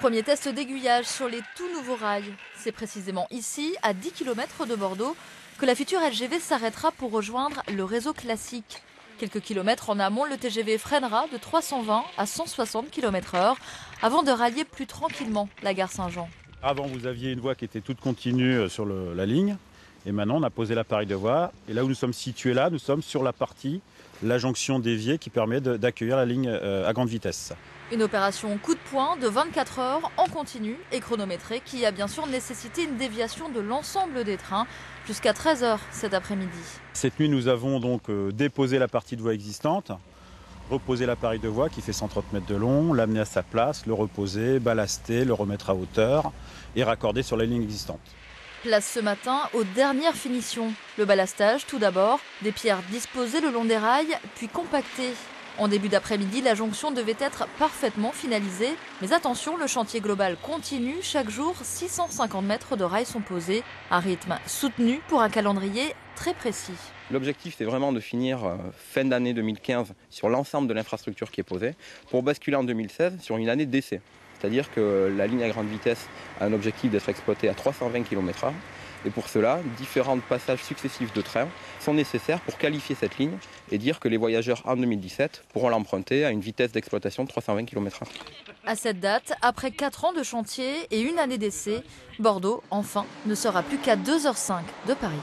Premier test d'aiguillage sur les tout nouveaux rails. C'est précisément ici, à 10 km de Bordeaux, que la future LGV s'arrêtera pour rejoindre le réseau classique. Quelques kilomètres en amont, le TGV freinera de 320 à 160 km/h avant de rallier plus tranquillement la gare Saint-Jean. Avant, vous aviez une voie qui était toute continue sur la ligne. Et maintenant, on a posé l'appareil de voie. Et là où nous sommes situés, là, nous sommes sur la partie, la jonction déviée qui permet d'accueillir la ligne à grande vitesse. Une opération coup de poing de 24 heures en continu et chronométrée qui a bien sûr nécessité une déviation de l'ensemble des trains jusqu'à 13 heures cet après-midi. Cette nuit, nous avons donc déposé la partie de voie existante, reposé l'appareil de voie qui fait 130 mètres de long, l'amener à sa place, le reposer, ballaster, le remettre à hauteur et raccorder sur la ligne existante. Place ce matin aux dernières finitions. Le ballastage tout d'abord, des pierres disposées le long des rails, puis compactées. En début d'après-midi, la jonction devait être parfaitement finalisée. Mais attention, le chantier global continue. Chaque jour, 650 mètres de rails sont posés. Un rythme soutenu pour un calendrier très précis. L'objectif, c'est vraiment de finir fin d'année 2015 sur l'ensemble de l'infrastructure qui est posée pour basculer en 2016 sur une année d'essai. C'est-à-dire que la ligne à grande vitesse a un objectif d'être exploitée à 320 km/h. Et pour cela, différents passages successifs de trains sont nécessaires pour qualifier cette ligne et dire que les voyageurs en 2017 pourront l'emprunter à une vitesse d'exploitation de 320 km/h. À cette date, après 4 ans de chantier et une année d'essai, Bordeaux, enfin, ne sera plus qu'à 2h05 de Paris.